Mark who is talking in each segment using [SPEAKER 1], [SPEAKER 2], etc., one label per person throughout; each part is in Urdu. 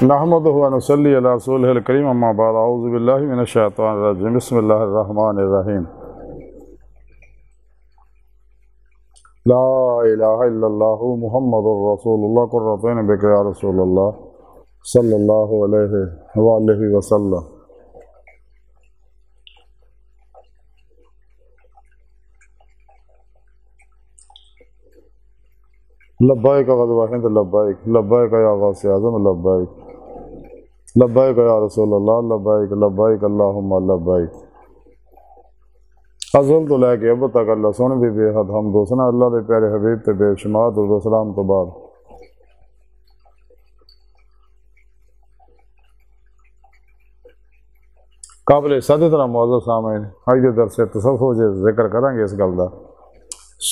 [SPEAKER 1] نحمدہ و نصلی علی رسولہ الکریم اما بعد اعوذ باللہ من الشیطان الرجیم بسم اللہ الرحمن الرحیم لا الہ الا اللہ محمد رسول اللہ قرۃ بک یا رسول اللہ صلی اللہ علیہ وآلہ وسلم۔ لبیک غزوہ ہند لبیک لبیک یا غوث اعظم لبیک لبیک یا رسول اللہ لبیک لبیک اللہم لبیک۔ ازل تو لے کے اب تک اللہ سونے دی بے حد حمد و ثنا اللہ دے پیارے حبیب تے بے شمار درود و سلام تو بعد قابل صدر معزز سامعین اج دے درس تصوف جے ذکر کریں گے اس گل دا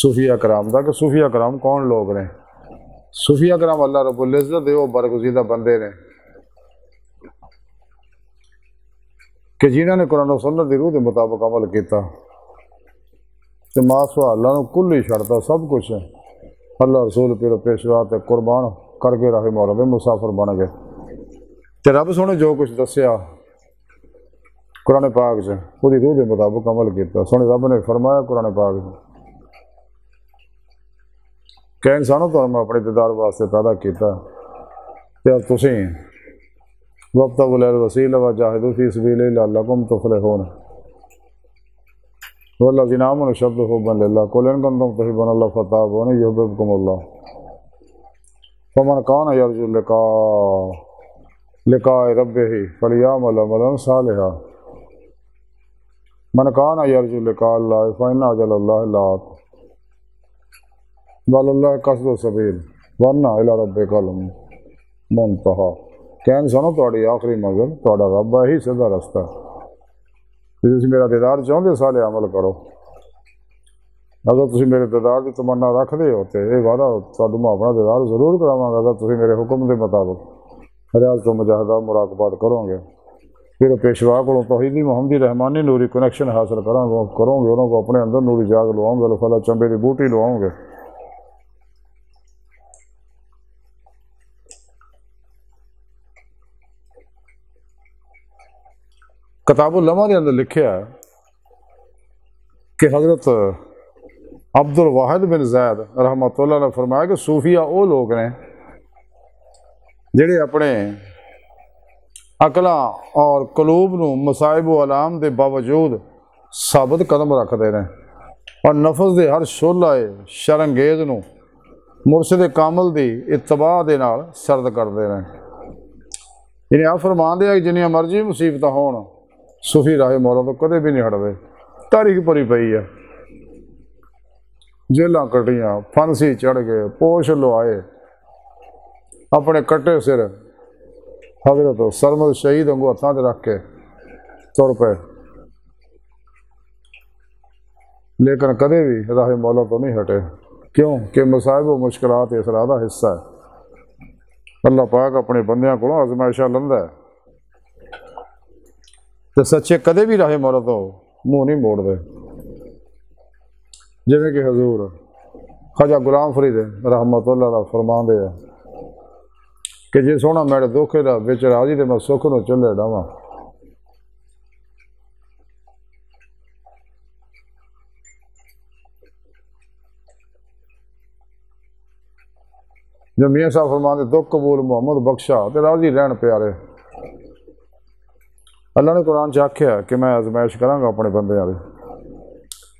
[SPEAKER 1] صوفیہ کرام دا کہ صوفیہ کرام کون لوگ نے۔ صوفیہ کرام اللہ رب العزت دے وہ برگزیدہ بندے نے کہ جنہوں نے قرآن و سنت دی روح کے مطابق عمل کیتا تے ماسوا اللہ نو کل ہی چھڑتا سب کچھ ہے۔ اللہ رسول پیر پیشوا تے قربان کر کے راہ مولا دے مسافر بن گئے تے رب سونے جو کچھ دسیا قرآن پاک سے وہ روح کے مطابق عمل کیتا۔ سونے رب نے فرمایا قرآن پاک سے کہ انسانوں تو میں اپنے دیدار واسطے پیدا کیتا تے اب تسیں وابتغوا الوسیلۃ وجاہدوا فی سبیلہ لعلکم تفلحون والذین آمنوا اشد حبا للہ قل ان کنتم تحبون اللہ فاتبعونی یحببکم اللہ فمن کان یرجو لقاء ربہ فلیعمل عملا صالحا من کان یرجو لقاء اللہ فإن اجل اللہ لآت وَلَلَّهِ قَصْدُ السَّبِيلِ وَأَنَّ إِلَىٰ رَبِّكَ الْمُنتَهَىٰ کہ انسانوں تہاڈی آخری منزل تہاڈا رب ہے ہی سیدھا رستہ ہے۔ تسی میرا دیدار چاہتے صالح عمل کرو۔ اگر تسی میرے دیدار کی تمنا رکھتے ہو تو یہ وعدہ تھانوں میں اپنا دیدار ضرور کراواں گا اگر تسی میرے حکم کے مطابق ریاض تو مجاہدہ مراقبات کرو گے۔ پھر پیشوا کو توحیدی محمدی رحمانی نوری کنیکشن حاصل کرو گے، انہوں کو اپنے اندر نوری جاگ لواؤں گے، فلا چمبے کی بوٹی لواؤں گے۔ کتاب اللمہ کے اندر لکھیا ہے کہ حضرت عبد الواحد بن زید رحمۃ اللہ نے فرمایا کہ صوفیہ وہ لوگ نے جڑے اپنے عقلاں اور قلوب نو مصائب و علام دے باوجود ثابت قدم رکھتے ہیں اور نفس دے ہر شعلہ شرانگیز نو مرشد کامل دی اتباع دے نال سرد کرتے ہیں۔ یعنی آپ فرمان دے جنیاں مرضی مصیبتاں ہون صوفی راہ مولا تو کدے بھی نہیں ہٹتے۔ تاریخ بھری پئی ہے، جیلاں کٹیاں، پھانسی چڑھ گئے، پوش لوائے، اپنے کٹے سر حضرت سرمد شہید انگو ہتھاں تے رکھ کے تر پے، لیکن کدے بھی راہ مولا تو نہیں ہٹے۔ کیوں کہ مصائب و مشکلات اس راہ دا حصہ ہے۔ اللہ پاک اپنے بندیاں کو آزمائشاں لندا ہے تو سچے کدے بھی راہ مولا تو منہ نہیں موڑ دے۔ جویں کہ حضور خواجہ غلام فرید رحمت اللہ علیہ فرمان دے کہ جی سونا میرے دکھے دا وچ راضی تے میں سکھ نو چلے ڈاواں۔ جو میاں صاحب فرمان دے دکھ قبول محمد بخشا تے راضی رہن پیارے۔ اللہ نے قرآن آکھیا کہ میں آزمائش کراں گا اپنے بندیاں دے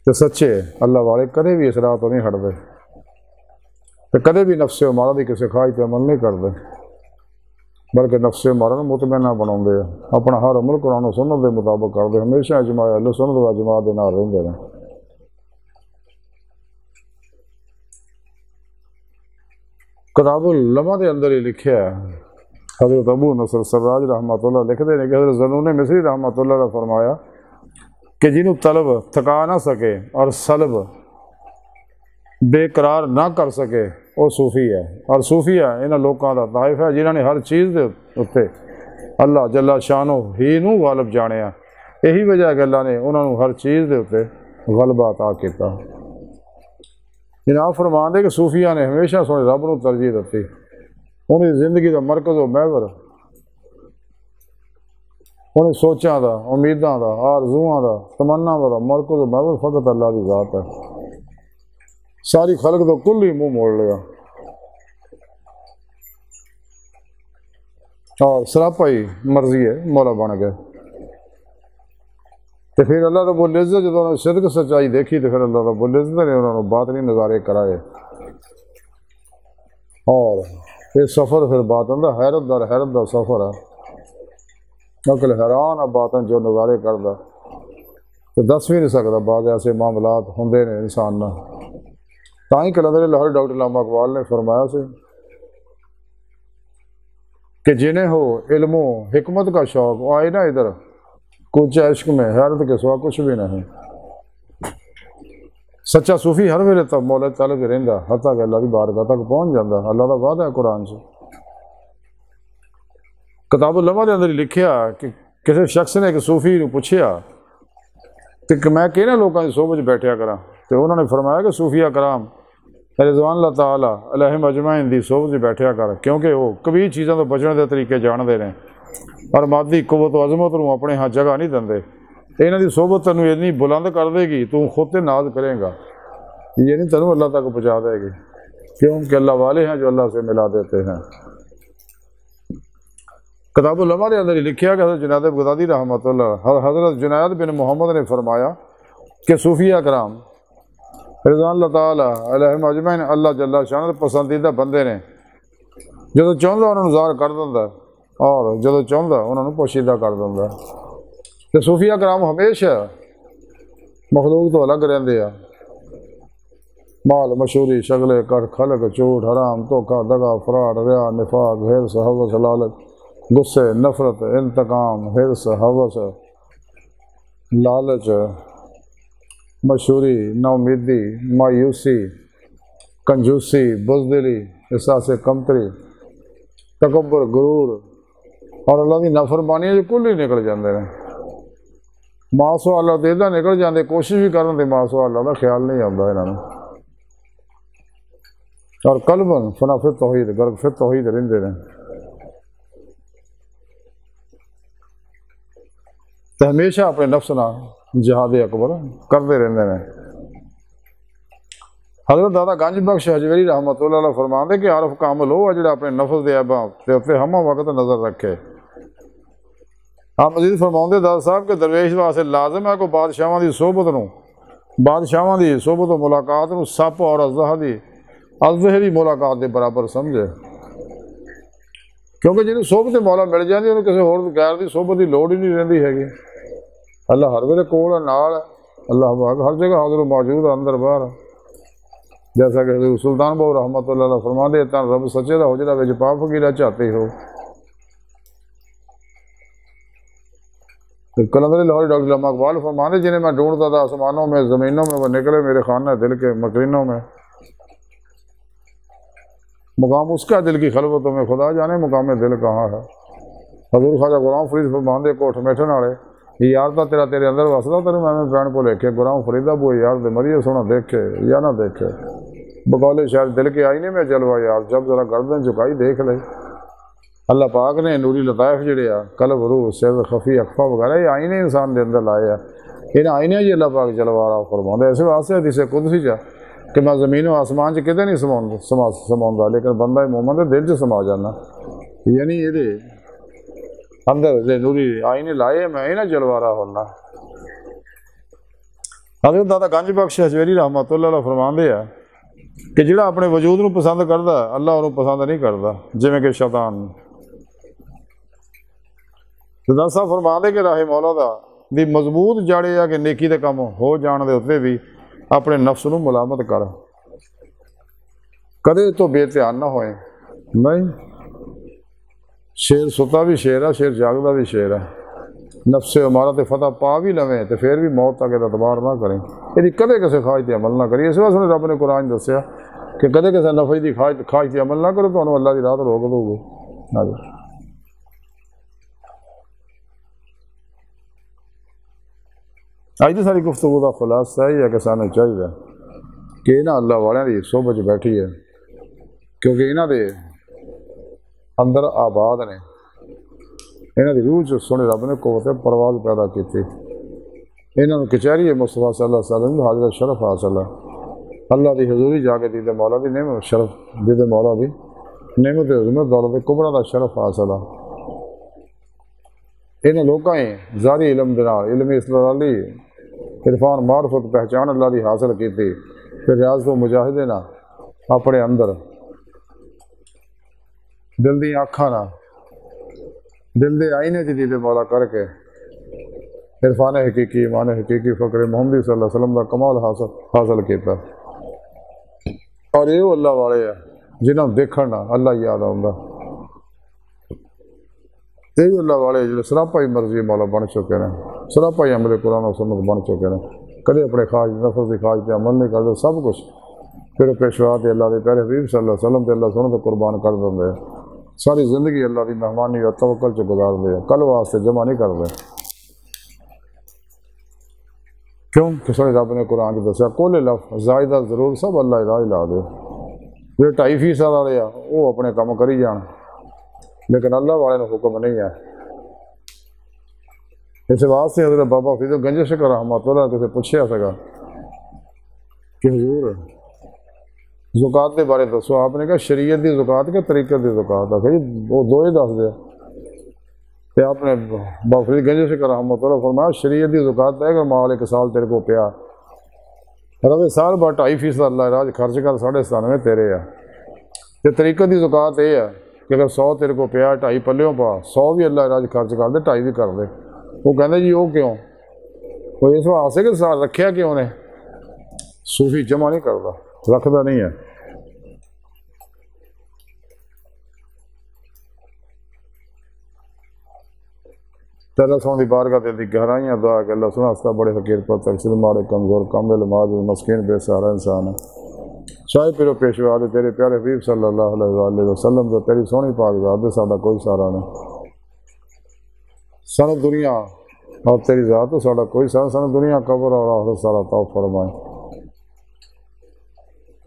[SPEAKER 1] تے سچے اللہ والے کدے بھی اس راہ تو نہیں ہٹدے تے کدے بھی نفس امارہ دی کسی خواہش تے عمل نہیں کردے، بلکہ نفس امارہ نوں مطمئنہ بناؤندے ہیں، اپنا ہر عمل قرآن و سنت دے مطابق کردے، ہمیشہ اجماع اہل سنت و جماعت دے نال رہندے نے۔ کتاب اللمہ دے اندر ہی لکھیا ہے، حضرت ابو نصر سراج رحمۃ اللہ لکھتے ہیں کہ حضرت ذنون مصری رحمۃ اللہ نے فرمایا کہ جنہوں طلب تھکا نہ سکے اور سلب بے قرار نہ کر سکے وہ صوفی ہے، اور صوفیہ انہاں لوکاں دا طائف ہے جنہاں نے ہر چیز دے اتے اللہ جل شانہ ہی نو غالب جانیا۔ یہی وجہ ہے کہ اللہ نے انہاں نو ہر چیز دے اتے غلبہ عطا کیتا۔ جناب فرمان دے کہ صوفیہ نے ہمیشہ سونے رب نو ترجیح دیتی، انہی زندگی کا مرکز و محور انہیں سوچاں دا، امیداں دا، آرزواں دا، تمناواں دا مرکز محض فقط اللہ دی ذات ہے۔ ساری خلق تو کل ہی منہ موڑ لیا اور سراپا ہی مرضی ہے مولا بن گئے۔ تو پھر اللہ رب العزت جب انہوں نے صدق سچائی دیکھی تو پھر اللہ رب العزت نے انہوں نے باطنی نظارے کرائے، اور یہ سفر پھر باطن دا حیرت دا سفر ہے۔ عقل حیران ہے باطن جو نظارے کردا تو دس بھی نہیں سکتا۔ بعض ایسے معاملات ہوندے نے انسان نہ، تائیں کلندر لاہور ڈاکٹر علامہ اقبال نے فرمایا سے کہ جنہیں ہو علم و حکمت کا شوق وہ آئے نا ادھر، کچھ عشق میں حیرت کے سوا کچھ بھی نہیں۔ سچا صوفی ہر ویلے تک مولا طالب رہندا حتیٰ کہ اللہ کی بارگاہ تک پہنچ جاندہ۔ اللہ کا وعدہ ہے قرآن سے۔ کتاب العلماء کے اندر لکھیا کہ کسی شخص نے ایک صوفی نے پوچھیا کہ میں کہنا لوگوں کی صحبت بیٹھیا کراں، تو انہوں نے فرمایا کہ صوفیہ کرام رضوان اللہ تعالیٰ علیہم اجمعین دی صحبت بیٹھیا کر، کیونکہ وہ کبھی چیزوں تو بچنے کے طریقے جانتے ہیں اور مادی قوت و عظمت کو اپنے ہاں جگہ نہیں دندے۔ انہوں کی صحبت تینوں اتنی بلند کر دے گی تو خود تے ناز کرے گا، یہ نہیں تینوں اللہ تک پہنچا دے گی، کیونکہ اللہ والے ہیں جو اللہ سے ملا دیتے ہیں۔ کتاب العلماء کے اندر لکھیا کہ حضرت جنید بغدادی رحمۃ اللہ، حضرت جنید بن محمد نے فرمایا کہ صوفیہ کرام رضوان اللہ تعالیٰ علیہم اجمعین اللہ جل شان پسندیدہ بندے نے، جدو چاہتا انہوں نے ظاہر کر دینا اور جدو چاہتا انہوں نے پوشیدہ کر دینا۔ کہ صوفیہ کرام ہمیشہ مخلوق تو الگ رہندے ہیں، مال مشہوری شغلے کٹ خلق جھوٹ حرام دھوکہ دغا فراڈ ریا نفاق حرص ہوس لالچ غصے نفرت انتقام حرص ہوس لالچ مشہوری ناامیدی مایوسی کنجوسی بزدلی احساس کمتری تکبر غرور اور اللہ کی نافرمانی جو کل ہی نکل جاندے ہیں۔ ماسو اللہ دیدہ نکل جاندے، کوشش بھی کرن دے ماسو اللہ دا خیال نہیں آتا انہوں نے، اور قلباً فنا فی توحید غرق فی توحید رہندے ہیں۔ تو ہمیشہ اپنے نفس نہ جہاد اکبر کرتے رہتے ہیں۔ حضرت دادا گنج بخش حجویری رحمۃ اللہ علیہ فرماندے کہ عارف کامل ہو جڑا اپنے نفس دے عیباں تے اوتے ہم وقت نظر رکھے۔ آپ مزید فرماندے دادا صاحب کہ درویش واسطے لازم ہے کہ بادشاہاں دی صحبت نو، بادشاہاں دی صحبت و ملاقات نو سپ اور اژدہے دی ملاقات دے برابر سمجھے، کیونکہ جنہوں صحبت مولا مل جاندی انہوں کسی ہور غیر دی صحبت دی لوڑ ہی نہیں رہندی ہے۔ اللہ ہر ویلے کول ہے، نال ہے، اللہ ہر جگہ حاضر و موجود ہے، اندر باہر ہے۔ جیسا کہ حضرت سلطان بہو رحمۃ اللہ علیہ فرماندے تن رب سچے دا حجرہ وچ پا فقیرہ چاہتے ہو۔ کلندر لاہور ڈاکٹر علامہ اقبال فرماندے جنہیں میں ڈھونڈتا تھا آسمانوں میں زمینوں میں، وہ نکلے میرے خانہ دل کے مکرینوں میں۔ مقام اس کا دل کی خلوتوں میں خدا جانے مقام دل کہاں ہے۔ حضور خواجہ غلام فرید فرماندے کوٹھ میٹھن والے یار تا تیرا تیرے اندر وسدا تینوں میں پران کو لکھے غلام فریدہ بو یار دے مریے سونا دیکھے یا نہ دیکھے، بقول شاید دل کے آئینے میں جلوہ یار جب ذرا گردن جھکائی دیکھ لے۔ اللہ پاک نے نوری لطائف جڑے آ قلب روح سر خفی اخفا وغیرہ یہ آئینے انسان دے اندر لائے ہیں، انہیں آئینے جی اللہ پاک جلوہ فرماندے۔ ایسے واسطے حدیث قدسی جا کہ میں زمین و آسمان چ کدے نہیں سماؤندا لیکن بندہ مومن دے دل چ سما جانا، یعنی یہ اندر دے نوری آئینے لائے میں انہیں جلوارا ہونا۔ حضرت دادا گنج بخش حجویری رحمۃ اللہ علیہ فرماندے ہیں کہ جڑا اپنے وجود نو پسند کردا اللہ انہوں پسند نہیں کردا، جویں کہ شیطان۔ دادا صاحب فرماندے کہ راہ مولا دا دی مضبوط جڑے آ کہ نیکی دے کام ہو جان دے اتنے بھی اپنے نفس نو ملامت کر، کدے تو بے دھیان نہ ہوئے۔ نہیں، شیر ستا بھی شیر ہے، شیر جاگدا بھی شیر ہے۔ نفس عمارت فتح پا بھی لویں تو پھر بھی موت تک اعتبار نہ کریں، یہ کدے کسی خواہش تے عمل نہ کریے۔ اس واسطے رب نے قرآن دسیا کہ کدے کسی نفس دی خواہش تے عمل نہ کرو تو اللہ دی راہ تو روک دو گے۔ اج دی ساری گفتگو کا خلاصہ یہ ہے کہ سانوں چاہیے کہ انہاں اللہ والوں دی صحبت وچ بیٹھی ہے، کیونکہ انہاں دے اندر آباد نے انہاں دی روح چ سونے رب نے قوت پرواز پیدا کیتی، انہاں نوں کچہری مصطفیٰ صلی اللہ علیہ وسلم دی حاضر شرف حاصل ہے، اللہ دی حضوری جا کے دیدے مولا دی نعمت شرف دیدے مولا دی نعمت عظمت دولت کبریٰ دا شرف حاصل ہے۔ انہاں لوکاں ظاہری علم دے نال علم استدلالی عرفان معرفت پہچان اللہ دی حاصل کیتی، پھر ریاضت و مجاہدے نہ اپنے اندر دل دی آنکھاں نہ دل دے آئینے چ دیدے مولا کر کے عرفان حقیقی ایمان حقیقی فقر محمدی صلی اللہ علیہ وسلم کا کمال حاصل کیتا۔ اور یہ وہ اللہ والے ہیں جنہوں دیکھنا اللہ یاد آتا، یہ اللہ والے جو سراپا ہی مرضی مولا بن چکے ہیں، سراپا ہی عمل قرآن و سنت بن چکے ہیں، کدے اپنے خواہش نفس کی خواہش پہ عمل نہیں کرتے، سب کچھ پھر پیشوات اللہ کے پیارے حبیب صلی اللہ علیہ وسلم تے اللہ سنت قربان کر دیں، ساری زندگی اللہ کی مہمانی اور توکل چ گزار دے، کل واسطے جمع نہیں کرتے۔ کیوں کہ سارے رب نے قرآن کی دسیا کل لفظ زائدہ ضرور سب اللہ راہ لا دے، جو 2.5% والے وہ اپنے کام کری جان، لیکن اللہ والے نے حکم نہیں ہے۔ اس واسطے حضرت بابا فرید گنج شکر رحمۃ اللہ کسی پوچھا سکا کہ حضور زکوٰۃ کے بارے دسو، آپ نے کہا شریعت دی زکوٰۃ کہ طریقت دی زکوٰۃ ہے، وہ دو ہی دس دیا۔ تو آپ نے بابا فرید گنج شکر رحمۃ اللہ فرمایا شریعت دی زکوٰۃ ہے کہ مال 1 سال تیرے کو پیا، رب سال بعد 2.5% اللہ راج خرچ کر 97.5 تیرے ہے۔ تو طریقت دی زکوٰۃ یہ ہے کہ اگر 100 تیرے کو پیا 2.5 پلیوں پا، 100 بھی اللہ راج خرچ کر دے 2.5 بھی کر دے۔ وہ کہتے جی وہ کیوں؟ وہ اس واسطے کہ سال رکھیا کیوں نے؟ صوفی جمع نہیں کرتا، رکھتا نہیں ہے۔ اللہ سونے دی بارگاہ تے دی گہرائیاں دعا کہ اللہ سنا ہستا بڑے فقیر پر تقصیر مارے کمزور کامل معذور مسکین بے سہارا انسان ہے، شاہی پیرو پیشوا دے تیرے پیارے حبیب صلی اللہ علیہ وآلہ وسلم تو تیری سونی پاک ذات دے ساڈا کوئی سہارا نہیں، سن دنیا اور تیری ذات تو ساڈا کوئی سہارا، سن دنیا قبر اور آخرت سارا توف فرمائے،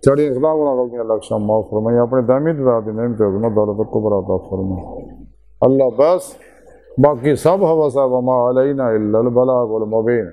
[SPEAKER 1] چڑھی اخلاق اور غلطیاں لکشاں معاف فرمائے، اپنے دائمی ذات دی نعمت عظمت دولت کبریٰ عطا فرمائے اللہ، بس باقی سب ہوا سب وما علینا الا البلاغ المبین۔